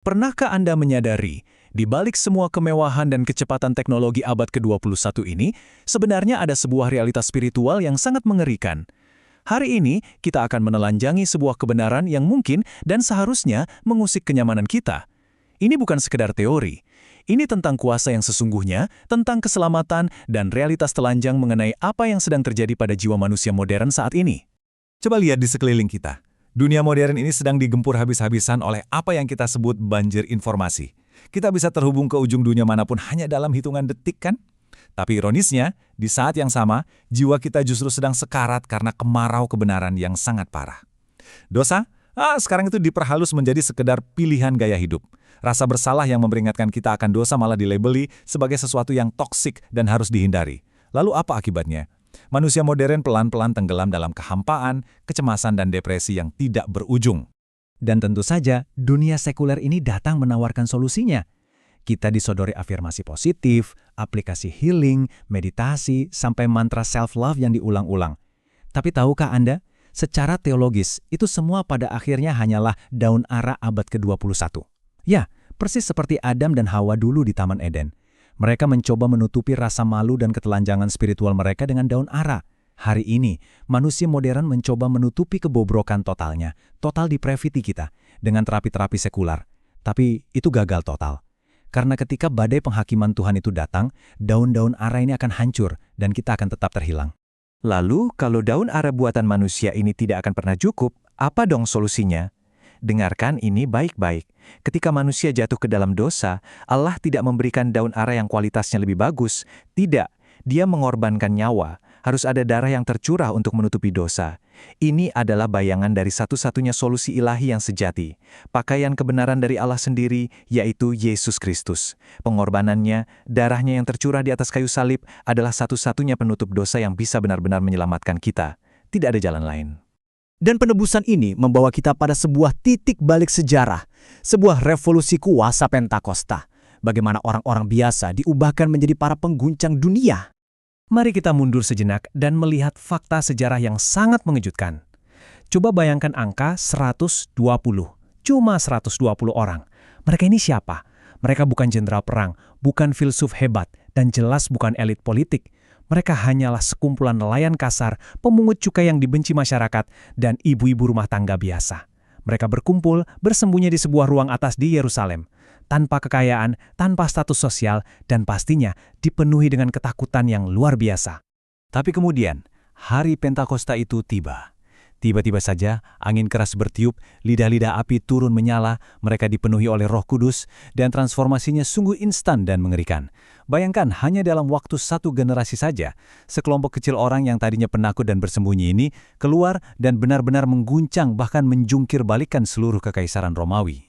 Pernahkah Anda menyadari, di balik semua kemewahan dan kecepatan teknologi abad ke-21 ini, sebenarnya ada sebuah realitas spiritual yang sangat mengerikan. Hari ini, kita akan menelanjangi sebuah kebenaran yang mungkin dan seharusnya mengusik kenyamanan kita. Ini bukan sekedar teori. Ini tentang kuasa yang sesungguhnya, tentang keselamatan, dan realitas telanjang mengenai apa yang sedang terjadi pada jiwa manusia modern saat ini. Coba lihat di sekeliling kita. Dunia modern ini sedang digempur habis-habisan oleh apa yang kita sebut banjir informasi. Kita bisa terhubung ke ujung dunia manapun hanya dalam hitungan detik, kan? Tapi ironisnya, di saat yang sama, jiwa kita justru sedang sekarat karena kemarau kebenaran yang sangat parah. Dosa? Sekarang itu diperhalus menjadi sekedar pilihan gaya hidup. Rasa bersalah yang memperingatkan kita akan dosa malah dilabeli sebagai sesuatu yang toksik dan harus dihindari. Lalu apa akibatnya? Manusia modern pelan-pelan tenggelam dalam kehampaan, kecemasan, dan depresi yang tidak berujung. Dan tentu saja, dunia sekuler ini datang menawarkan solusinya. Kita disodori afirmasi positif, aplikasi healing, meditasi, sampai mantra self-love yang diulang-ulang. Tapi tahukah Anda, secara teologis, itu semua pada akhirnya hanyalah daun ara abad ke-21. Ya, persis seperti Adam dan Hawa dulu di Taman Eden. Mereka mencoba menutupi rasa malu dan ketelanjangan spiritual mereka dengan daun ara. Hari ini, manusia modern mencoba menutupi kebobrokan totalnya, total depravity kita, dengan terapi-terapi sekular. Tapi itu gagal total. Karena ketika badai penghakiman Tuhan itu datang, daun-daun ara ini akan hancur dan kita akan tetap terhilang. Lalu, kalau daun ara buatan manusia ini tidak akan pernah cukup, apa dong solusinya? Dengarkan ini baik-baik. Ketika manusia jatuh ke dalam dosa, Allah tidak memberikan daun ara yang kualitasnya lebih bagus. Tidak, Dia mengorbankan nyawa. Harus ada darah yang tercurah untuk menutupi dosa. Ini adalah bayangan dari satu-satunya solusi ilahi yang sejati. Pakaian kebenaran dari Allah sendiri, yaitu Yesus Kristus. Pengorbanannya, darahnya yang tercurah di atas kayu salib adalah satu-satunya penutup dosa yang bisa benar-benar menyelamatkan kita. Tidak ada jalan lain. Dan penebusan ini membawa kita pada sebuah titik balik sejarah, sebuah revolusi kuasa Pentakosta. Bagaimana orang-orang biasa diubahkan menjadi para pengguncang dunia. Mari kita mundur sejenak dan melihat fakta sejarah yang sangat mengejutkan. Coba bayangkan angka 120. Cuma 120 orang. Mereka ini siapa? Mereka bukan jenderal perang, bukan filsuf hebat, dan jelas bukan elit politik. Mereka hanyalah sekumpulan nelayan kasar, pemungut cukai yang dibenci masyarakat, dan ibu-ibu rumah tangga biasa. Mereka berkumpul, bersembunyi di sebuah ruang atas di Yerusalem. Tanpa kekayaan, tanpa status sosial, dan pastinya dipenuhi dengan ketakutan yang luar biasa. Tapi kemudian, hari Pentakosta itu tiba. Tiba-tiba saja, angin keras bertiup, lidah-lidah api turun menyala, mereka dipenuhi oleh Roh Kudus, dan transformasinya sungguh instan dan mengerikan. Bayangkan, hanya dalam waktu satu generasi saja, sekelompok kecil orang yang tadinya penakut dan bersembunyi ini keluar dan benar-benar mengguncang bahkan menjungkir balikan seluruh kekaisaran Romawi.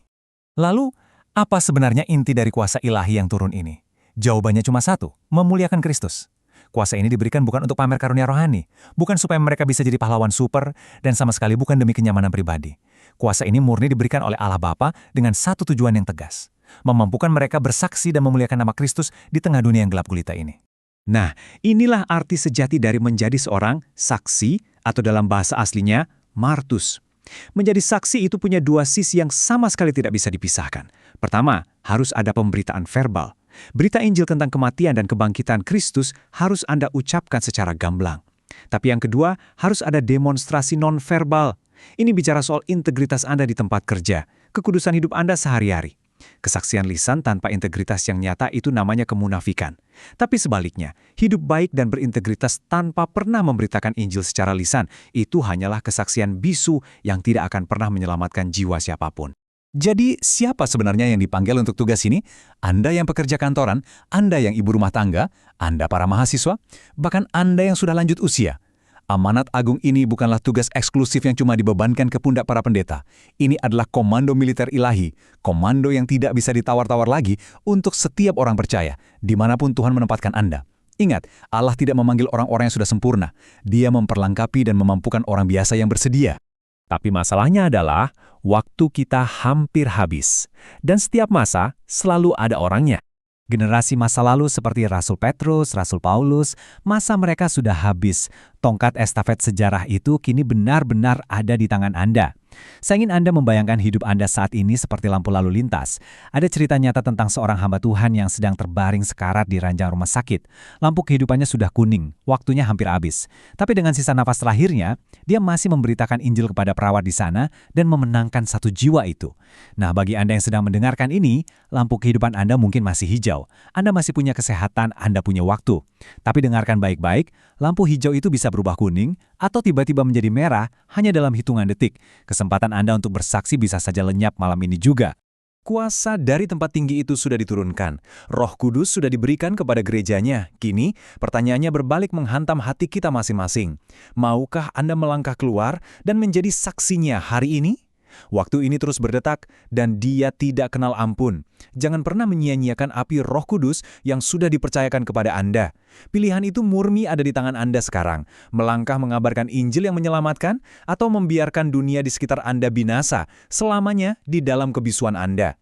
Lalu, apa sebenarnya inti dari kuasa ilahi yang turun ini? Jawabannya cuma satu, memuliakan Kristus. Kuasa ini diberikan bukan untuk pamer karunia rohani, bukan supaya mereka bisa jadi pahlawan super, dan sama sekali bukan demi kenyamanan pribadi. Kuasa ini murni diberikan oleh Allah Bapa dengan satu tujuan yang tegas, memampukan mereka bersaksi dan memuliakan nama Kristus di tengah dunia yang gelap gulita ini. Nah, inilah arti sejati dari menjadi seorang saksi, atau dalam bahasa aslinya, martus. Menjadi saksi itu punya dua sisi yang sama sekali tidak bisa dipisahkan. Pertama, harus ada pemberitaan verbal. Berita Injil tentang kematian dan kebangkitan Kristus harus Anda ucapkan secara gamblang. Tapi yang kedua, harus ada demonstrasi non-verbal. Ini bicara soal integritas Anda di tempat kerja, kekudusan hidup Anda sehari-hari. Kesaksian lisan tanpa integritas yang nyata itu namanya kemunafikan. Tapi sebaliknya, hidup baik dan berintegritas tanpa pernah memberitakan Injil secara lisan, itu hanyalah kesaksian bisu yang tidak akan pernah menyelamatkan jiwa siapapun. Jadi, siapa sebenarnya yang dipanggil untuk tugas ini? Anda yang pekerja kantoran, Anda yang ibu rumah tangga, Anda para mahasiswa, bahkan Anda yang sudah lanjut usia. Amanat agung ini bukanlah tugas eksklusif yang cuma dibebankan ke pundak para pendeta. Ini adalah komando militer ilahi, komando yang tidak bisa ditawar-tawar lagi untuk setiap orang percaya, dimanapun Tuhan menempatkan Anda. Ingat, Allah tidak memanggil orang-orang yang sudah sempurna. Dia memperlengkapi dan memampukan orang biasa yang bersedia. Tapi masalahnya adalah, waktu kita hampir habis. Dan setiap masa selalu ada orangnya. Generasi masa lalu seperti Rasul Petrus, Rasul Paulus, masa mereka sudah habis. Tongkat estafet sejarah itu kini benar-benar ada di tangan Anda. Saya ingin Anda membayangkan hidup Anda saat ini seperti lampu lalu lintas. Ada cerita nyata tentang seorang hamba Tuhan yang sedang terbaring sekarat di ranjang rumah sakit. Lampu kehidupannya sudah kuning, waktunya hampir habis. Tapi dengan sisa nafas terakhirnya, dia masih memberitakan Injil kepada perawat di sana dan memenangkan satu jiwa itu. Nah, bagi Anda yang sedang mendengarkan ini, lampu kehidupan Anda mungkin masih hijau. Anda masih punya kesehatan, Anda punya waktu. Tapi dengarkan baik-baik, lampu hijau itu bisa berubah kuning atau tiba-tiba menjadi merah hanya dalam hitungan detik. Kesempatan Anda untuk bersaksi bisa saja lenyap malam ini juga. Kuasa dari tempat tinggi itu sudah diturunkan. Roh Kudus sudah diberikan kepada gerejanya. Kini, pertanyaannya berbalik menghantam hati kita masing-masing. Maukah Anda melangkah keluar dan menjadi saksinya hari ini? Waktu ini terus berdetak, dan dia tidak kenal ampun. Jangan pernah menyia-nyiakan api Roh Kudus yang sudah dipercayakan kepada Anda. Pilihan itu murni ada di tangan Anda sekarang. Melangkah mengabarkan Injil yang menyelamatkan, atau membiarkan dunia di sekitar Anda binasa, selamanya di dalam kebisuan Anda.